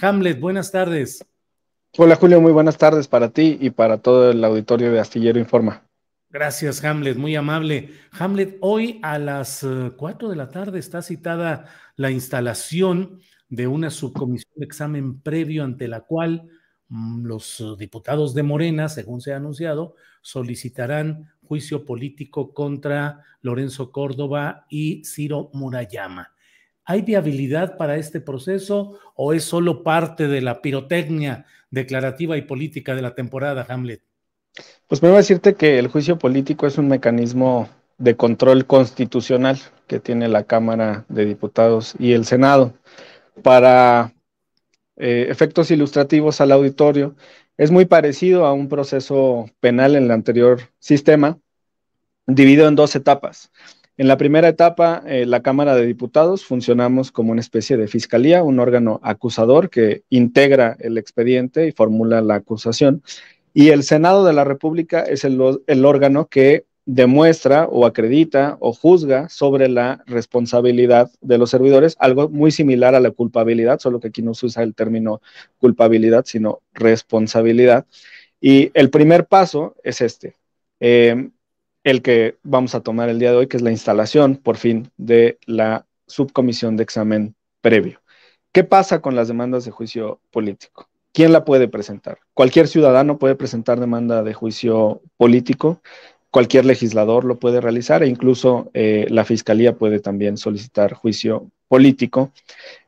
Hamlet, buenas tardes. Hola Julio, muy buenas tardes para ti y para todo el auditorio de Astillero Informa. Gracias, Hamlet, muy amable. Hamlet, hoy a las 4 de la tarde está citada la instalación de una subcomisión de examen previo ante la cual los diputados de Morena, según se ha anunciado, solicitarán juicio político contra Lorenzo Córdoba y Ciro Murayama. ¿Hay viabilidad para este proceso o es solo parte de la pirotecnia declarativa y política de la temporada, Hamlet? Pues primero decirte que el juicio político es un mecanismo de control constitucional que tiene la Cámara de Diputados y el Senado. Para efectos ilustrativos al auditorio, es muy parecido a un proceso penal en el anterior sistema, dividido en dos etapas. En la primera etapa, la Cámara de Diputados funcionamos como una especie de fiscalía, un órgano acusador que integra el expediente y formula la acusación. Y el Senado de la República es el órgano que demuestra o acredita o juzga sobre la responsabilidad de los servidores, algo muy similar a la culpabilidad, solo que aquí no se usa el término culpabilidad, sino responsabilidad. Y el primer paso es este. El que vamos a tomar el día de hoy, que es la instalación, por fin, de la subcomisión de examen previo. ¿Qué pasa con las demandas de juicio político? ¿Quién la puede presentar? Cualquier ciudadano puede presentar demanda de juicio político, cualquier legislador lo puede realizar e incluso la fiscalía puede también solicitar juicio político.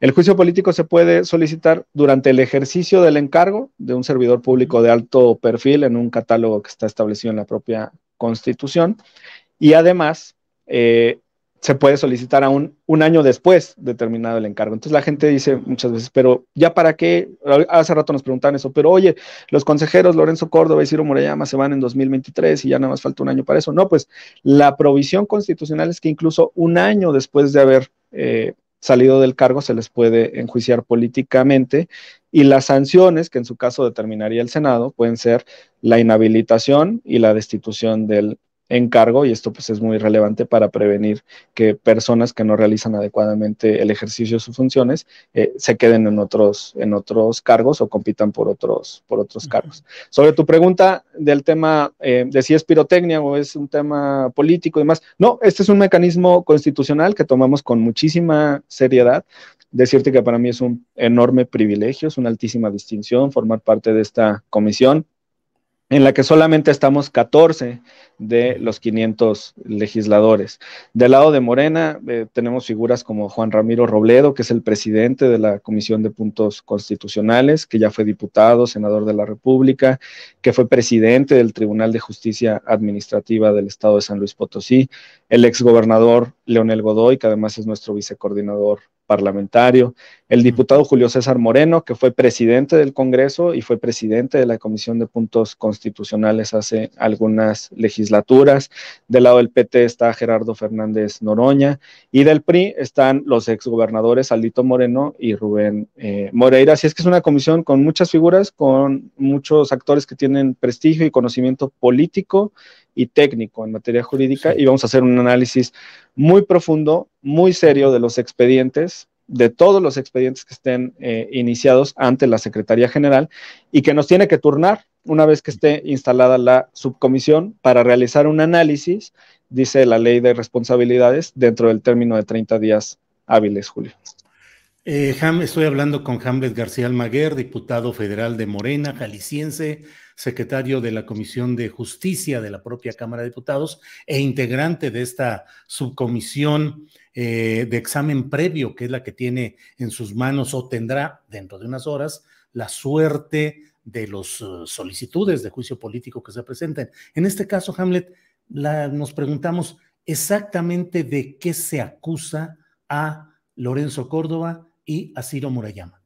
El juicio político se puede solicitar durante el ejercicio del encargo de un servidor público de alto perfil en un catálogo que está establecido en la propia Constitución y además se puede solicitar aún un año después de terminado el encargo. Entonces la gente dice muchas veces, pero ¿ya para qué? Hace rato nos preguntaban eso, pero oye, los consejeros Lorenzo Córdoba y Ciro Murayama se van en 2023 y ya nada más falta un año para eso. No, pues la provisión constitucional es que incluso un año después de haber salido del cargo se les puede enjuiciar políticamente y las sanciones, que en su caso determinaría el Senado, pueden ser la inhabilitación y la destitución del encargo, y esto pues es muy relevante para prevenir que personas que no realizan adecuadamente el ejercicio de sus funciones se queden en otros cargos o compitan por otros cargos. Sobre tu pregunta del tema de si es pirotecnia o es un tema político y demás, no, este es un mecanismo constitucional que tomamos con muchísima seriedad. Decirte que para mí es un enorme privilegio, es una altísima distinción formar parte de esta comisión en la que solamente estamos 14 de los 500 legisladores. Del lado de Morena tenemos figuras como Juan Ramiro Robledo, que es el presidente de la Comisión de Puntos Constitucionales, que ya fue diputado, senador de la República, que fue presidente del Tribunal de Justicia Administrativa del Estado de San Luis Potosí, el exgobernador Leonel Godoy, que además es nuestro vicecoordinador parlamentario, el diputado Julio César Moreno, que fue presidente del Congreso y fue presidente de la Comisión de Puntos Constitucionales hace algunas legislaturas. Del lado del PT está Gerardo Fernández Noroña y del PRI están los exgobernadores Alito Moreno y Rubén Moreira. Así es que es una comisión con muchas figuras, con muchos actores que tienen prestigio y conocimiento político y técnico en materia jurídica, y vamos a hacer un análisis muy profundo, muy serio de los expedientes, de todos los expedientes que estén iniciados ante la Secretaría General y que nos tiene que turnar una vez que esté instalada la subcomisión para realizar un análisis, dice la ley de responsabilidades, dentro del término de 30 días hábiles, Julio. Estoy hablando con Hamlet García Almaguer, diputado federal de Morena, jalisciense, secretario de la Comisión de Justicia de la propia Cámara de Diputados e integrante de esta subcomisión de examen previo, que es la que tiene en sus manos o tendrá dentro de unas horas la suerte de las solicitudes de juicio político que se presenten. En este caso, Hamlet, nos preguntamos exactamente de qué se acusa a Lorenzo Córdoba y a Ciro Murayama.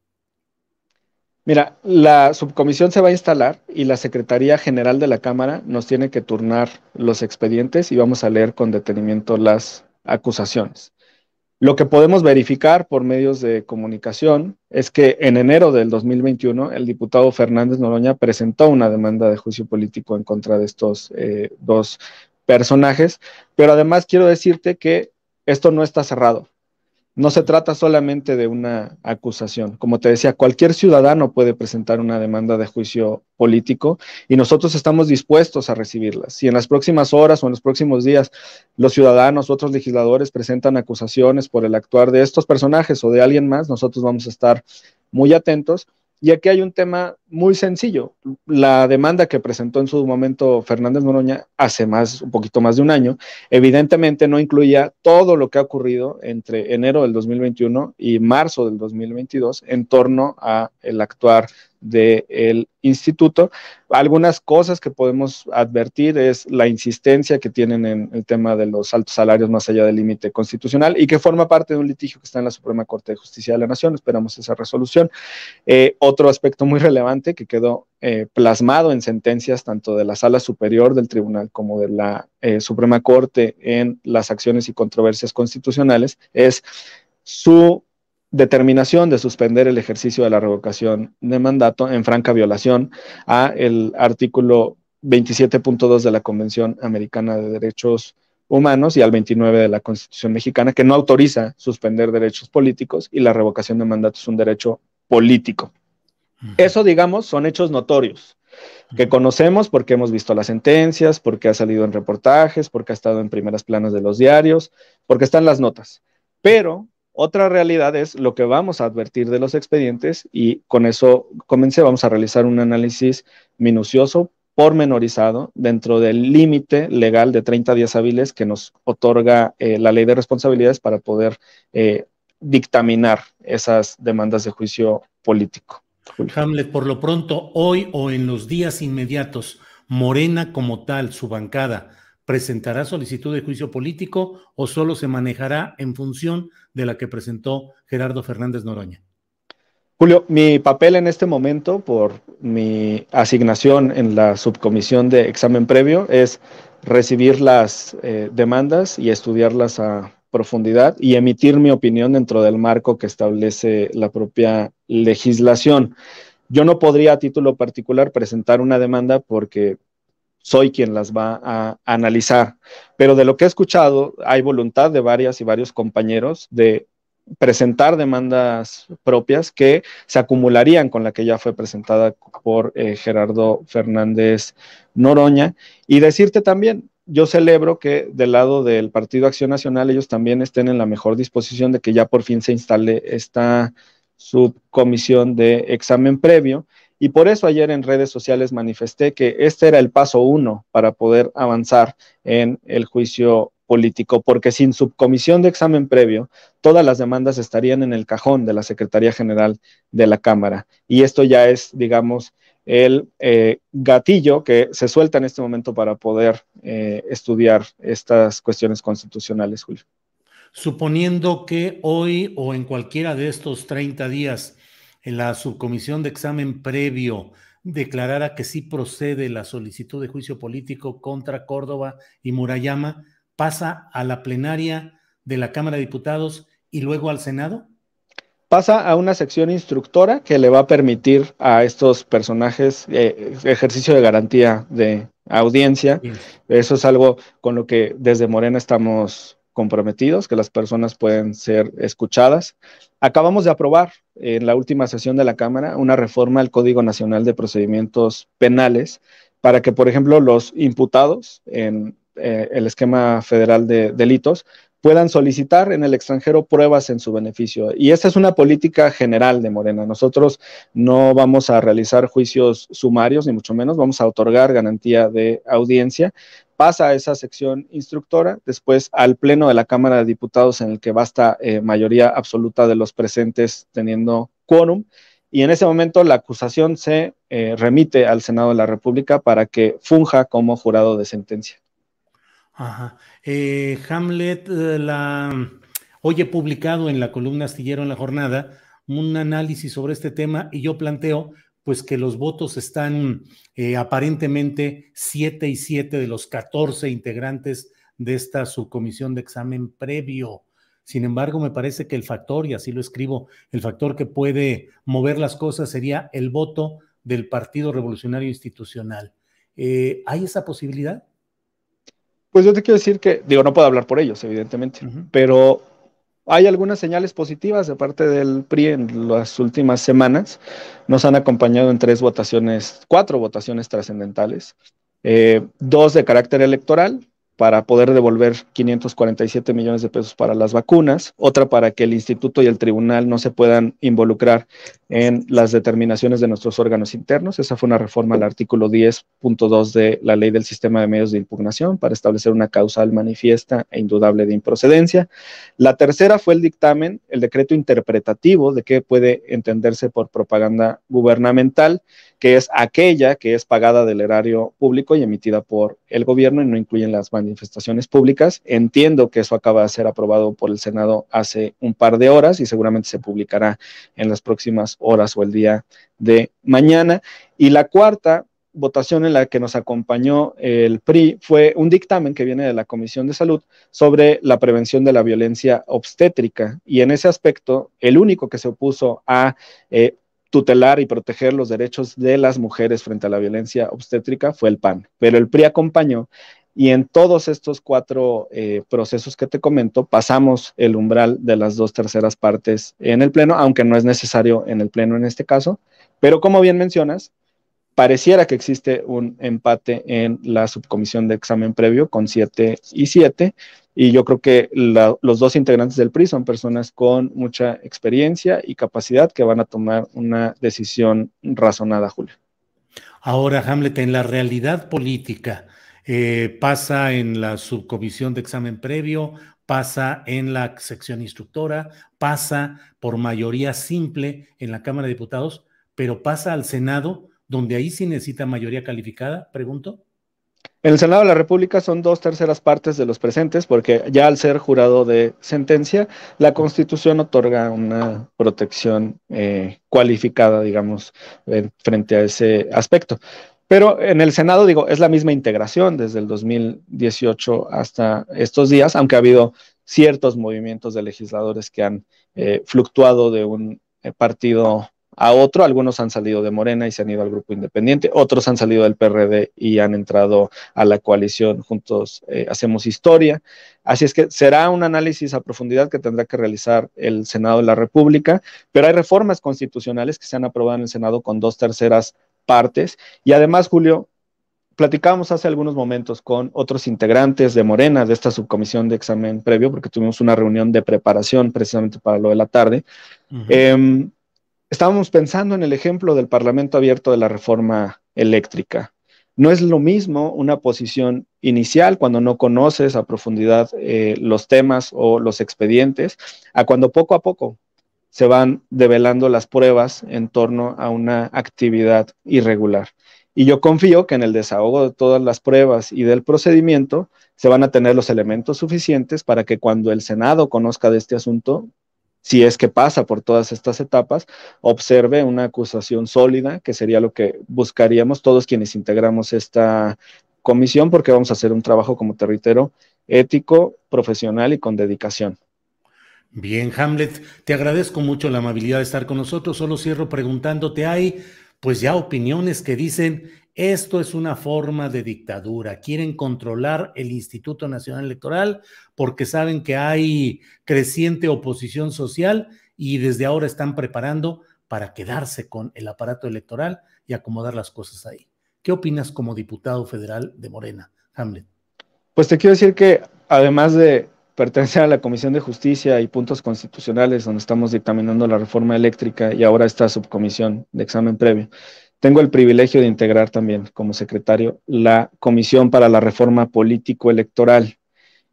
Mira, la subcomisión se va a instalar y la Secretaría General de la Cámara nos tiene que turnar los expedientes y vamos a leer con detenimiento las acusaciones. Lo que podemos verificar por medios de comunicación es que en enero del 2021 el diputado Fernández Noroña presentó una demanda de juicio político en contra de estos dos personajes, pero además quiero decirte que esto no está cerrado. No se trata solamente de una acusación. Como te decía, cualquier ciudadano puede presentar una demanda de juicio político y nosotros estamos dispuestos a recibirlas. Si en las próximas horas o en los próximos días los ciudadanos, otros legisladores presentan acusaciones por el actuar de estos personajes o de alguien más, nosotros vamos a estar muy atentos. Y aquí hay un tema muy sencillo. La demanda que presentó en su momento Fernández Noroña hace un poquito más de un año, evidentemente no incluía todo lo que ha ocurrido entre enero del 2021 y marzo del 2022 en torno a el actuar del instituto. Algunas cosas que podemos advertir es la insistencia que tienen en el tema de los altos salarios más allá del límite constitucional y que forma parte de un litigio que está en la Suprema Corte de Justicia de la Nación. Esperamos esa resolución. Otro aspecto muy relevante que quedó plasmado en sentencias tanto de la Sala Superior del Tribunal como de la Suprema Corte en las acciones y controversias constitucionales es su determinación de suspender el ejercicio de la revocación de mandato en franca violación a el artículo 27.2 de la Convención Americana de Derechos Humanos y al 29 de la Constitución Mexicana, que no autoriza suspender derechos políticos y la revocación de mandato es un derecho político. Eso, digamos, son hechos notorios que conocemos porque hemos visto las sentencias, porque ha salido en reportajes, porque ha estado en primeras planas de los diarios, porque están las notas. Pero otra realidad es lo que vamos a advertir de los expedientes y con eso vamos a realizar un análisis minucioso, pormenorizado, dentro del límite legal de 30 días hábiles que nos otorga la ley de responsabilidades para poder dictaminar esas demandas de juicio político. Hamlet, por lo pronto, hoy o en los días inmediatos, Morena como tal, su bancada, ¿presentará solicitud de juicio político o solo se manejará en función de la que presentó Gerardo Fernández Noroña? Julio, mi papel en este momento, por mi asignación en la subcomisión de examen previo, es recibir las demandas y estudiarlas a profundidad y emitir mi opinión dentro del marco que establece la propia legislación. Yo no podría a título particular presentar una demanda porque soy quien las va a analizar, pero de lo que he escuchado hay voluntad de varias y varios compañeros de presentar demandas propias que se acumularían con la que ya fue presentada por Gerardo Fernández Noroña. Y decirte también, yo celebro que del lado del Partido Acción Nacional ellos también estén en la mejor disposición de que ya por fin se instale esta subcomisión de examen previo. Y por eso ayer en redes sociales manifesté que este era el paso 1 para poder avanzar en el juicio político, porque sin subcomisión de examen previo, todas las demandas estarían en el cajón de la Secretaría General de la Cámara. Y esto ya es, digamos, el gatillo que se suelta en este momento para poder estudiar estas cuestiones constitucionales, Julio. Suponiendo que hoy o en cualquiera de estos 30 días en la subcomisión de examen previo declarara que sí procede la solicitud de juicio político contra Córdoba y Murayama, ¿pasa a la plenaria de la Cámara de Diputados y luego al Senado? Pasa a una sección instructora que le va a permitir a estos personajes ejercicio de garantía de audiencia. Bien. Eso es algo con lo que desde Morena estamos comprometidos, que las personas pueden ser escuchadas. Acabamos de aprobar en la última sesión de la Cámara una reforma al Código Nacional de Procedimientos Penales para que, por ejemplo, los imputados en el esquema federal de delitos puedan solicitar en el extranjero pruebas en su beneficio. Y esta es una política general de Morena. Nosotros no vamos a realizar juicios sumarios, ni mucho menos, vamos a otorgar garantía de audiencia. Pasa a esa sección instructora, después al Pleno de la Cámara de Diputados, en el que basta mayoría absoluta de los presentes teniendo quórum, y en ese momento la acusación se remite al Senado de la República para que funja como jurado de sentencia. Ajá. Hamlet, hoy he publicado en la columna Astillero en la Jornada un análisis sobre este tema y yo planteo pues que los votos están aparentemente 7 y 7 de los 14 integrantes de esta subcomisión de examen previo. Sin embargo, me parece que el factor, y así lo escribo, el factor que puede mover las cosas sería el voto del Partido Revolucionario Institucional. ¿Hay esa posibilidad? Pues yo te quiero decir que, digo, no puedo hablar por ellos, evidentemente, pero hay algunas señales positivas de parte del PRI en las últimas semanas. Nos han acompañado en cuatro votaciones trascendentales, dos de carácter electoral, para poder devolver 547 millones de pesos para las vacunas, otra para que el instituto y el tribunal no se puedan involucrar en las determinaciones de nuestros órganos internos. Esa fue una reforma al artículo 10.2 de la Ley del Sistema de Medios de Impugnación para establecer una causal manifiesta e indudable de improcedencia. La tercera fue el dictamen, el decreto interpretativo de qué puede entenderse por propaganda gubernamental, que es aquella que es pagada del erario público y emitida por el gobierno y no incluyen las manifestaciones públicas. Entiendo que eso acaba de ser aprobado por el Senado hace un par de horas y seguramente se publicará en las próximas horas o el día de mañana. Y la cuarta votación en la que nos acompañó el PRI fue un dictamen que viene de la Comisión de Salud sobre la prevención de la violencia obstétrica, y en ese aspecto el único que se opuso a tutelar y proteger los derechos de las mujeres frente a la violencia obstétrica fue el PAN, pero el PRI acompañó, y en todos estos cuatro procesos que te comento pasamos el umbral de las 2/3 partes en el Pleno, aunque no es necesario en el Pleno en este caso, pero como bien mencionas, pareciera que existe un empate en la subcomisión de examen previo con 7 y 7, y yo creo que los dos integrantes del PRI son personas con mucha experiencia y capacidad que van a tomar una decisión razonada, Julio. Ahora, Hamlet, en la realidad política, pasa en la subcomisión de examen previo, pasa en la sección instructora, pasa por mayoría simple en la Cámara de Diputados, pero pasa al Senado, donde ahí sí necesita mayoría calificada, pregunto. En el Senado de la República son 2/3 partes de los presentes, porque ya al ser jurado de sentencia, la Constitución otorga una protección cualificada, digamos, frente a ese aspecto. Pero en el Senado, digo, es la misma integración desde el 2018 hasta estos días, aunque ha habido ciertos movimientos de legisladores que han fluctuado de un partido a otro. Algunos han salido de Morena y se han ido al grupo independiente, otros han salido del PRD y han entrado a la coalición Juntos Hacemos Historia. Así es que será un análisis a profundidad que tendrá que realizar el Senado de la República, pero hay reformas constitucionales que se han aprobado en el Senado con 2/3 partes, y además, Julio, platicábamos hace algunos momentos con otros integrantes de Morena, de esta subcomisión de examen previo, porque tuvimos una reunión de preparación precisamente para lo de la tarde. Estábamos pensando en el ejemplo del Parlamento abierto de la reforma eléctrica. No es lo mismo una posición inicial cuando no conoces a profundidad los temas o los expedientes, a cuando poco a poco se van develando las pruebas en torno a una actividad irregular. Y yo confío que en el desahogo de todas las pruebas y del procedimiento se van a tener los elementos suficientes para que cuando el Senado conozca de este asunto, si es que pasa por todas estas etapas, observe una acusación sólida, que sería lo que buscaríamos todos quienes integramos esta comisión, porque vamos a hacer un trabajo, como te reitero, ético, profesional y con dedicación. Bien, Hamlet, te agradezco mucho la amabilidad de estar con nosotros. Solo cierro preguntándote, hay pues ya opiniones que dicen, esto es una forma de dictadura, quieren controlar el Instituto Nacional Electoral porque saben que hay creciente oposición social y desde ahora están preparando para quedarse con el aparato electoral y acomodar las cosas ahí. ¿Qué opinas como diputado federal de Morena, Hamlet? Pues te quiero decir que además de pertenecer a la Comisión de Justicia y Puntos Constitucionales, donde estamos dictaminando la reforma eléctrica y ahora esta subcomisión de examen previo, tengo el privilegio de integrar también como secretario la Comisión para la Reforma Político-Electoral.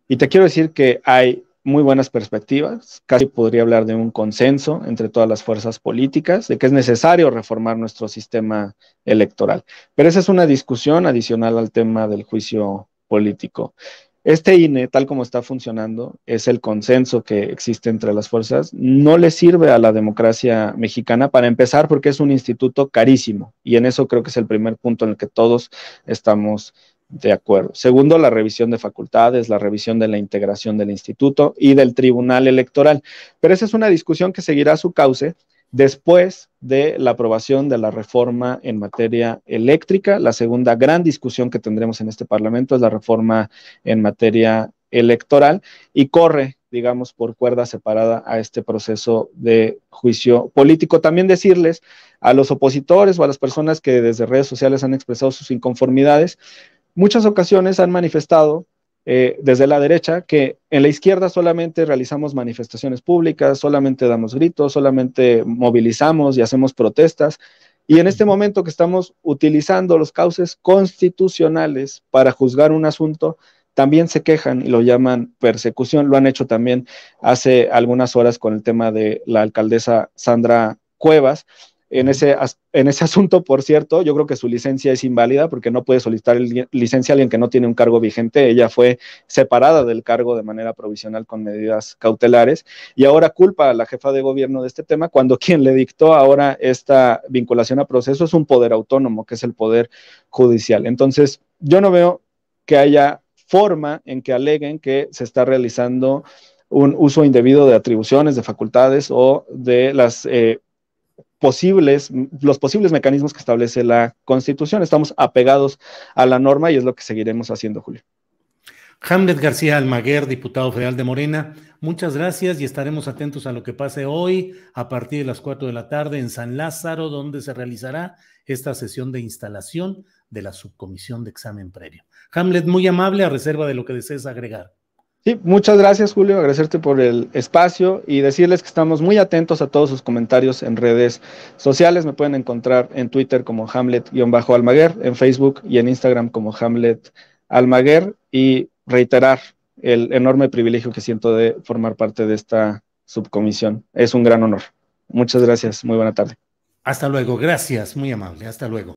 Y te quiero decir que hay muy buenas perspectivas, casi podría hablar de un consenso entre todas las fuerzas políticas, de que es necesario reformar nuestro sistema electoral. Pero esa es una discusión adicional al tema del juicio político. Este INE, tal como está funcionando, es el consenso que existe entre las fuerzas, no le sirve a la democracia mexicana, para empezar, porque es un instituto carísimo, y en eso creo que es el primer punto en el que todos estamos de acuerdo. Segundo, la revisión de facultades, la revisión de la integración del instituto y del Tribunal Electoral. Pero esa es una discusión que seguirá su cauce después de la aprobación de la reforma en materia eléctrica. La segunda gran discusión que tendremos en este Parlamento es la reforma en materia electoral y corre, digamos, por cuerda separada a este proceso de juicio político. También decirles a los opositores o a las personas que desde redes sociales han expresado sus inconformidades, muchas ocasiones han manifestado desde la derecha que en la izquierda solamente realizamos manifestaciones públicas, solamente damos gritos, solamente movilizamos y hacemos protestas. Y en este momento que estamos utilizando los cauces constitucionales para juzgar un asunto, también se quejan y lo llaman persecución. Lo han hecho también hace algunas horas con el tema de la alcaldesa Sandra Cuevas. En ese asunto, por cierto, yo creo que su licencia es inválida porque no puede solicitar licencia a alguien que no tiene un cargo vigente. Ella fue separada del cargo de manera provisional con medidas cautelares y ahora culpa a la jefa de gobierno de este tema cuando quien le dictó ahora esta vinculación a proceso es un poder autónomo, que es el poder judicial. Entonces, yo no veo que haya forma en que aleguen que se está realizando un uso indebido de atribuciones, de facultades o de los posibles mecanismos que establece la Constitución. Estamos apegados a la norma y es lo que seguiremos haciendo, Julio. Hamlet García Almaguer, diputado federal de Morena, muchas gracias y estaremos atentos a lo que pase hoy a partir de las 4 de la tarde en San Lázaro, donde se realizará esta sesión de instalación de la subcomisión de examen previo. Hamlet, muy amable, a reserva de lo que desees agregar. Sí, muchas gracias, Julio, agradecerte por el espacio y decirles que estamos muy atentos a todos sus comentarios en redes sociales. Me pueden encontrar en Twitter como Hamlet-Almaguer, en Facebook y en Instagram como Hamlet Almaguer y reiterar el enorme privilegio que siento de formar parte de esta subcomisión. Es un gran honor. Muchas gracias, muy buena tarde. Hasta luego, gracias, muy amable, hasta luego.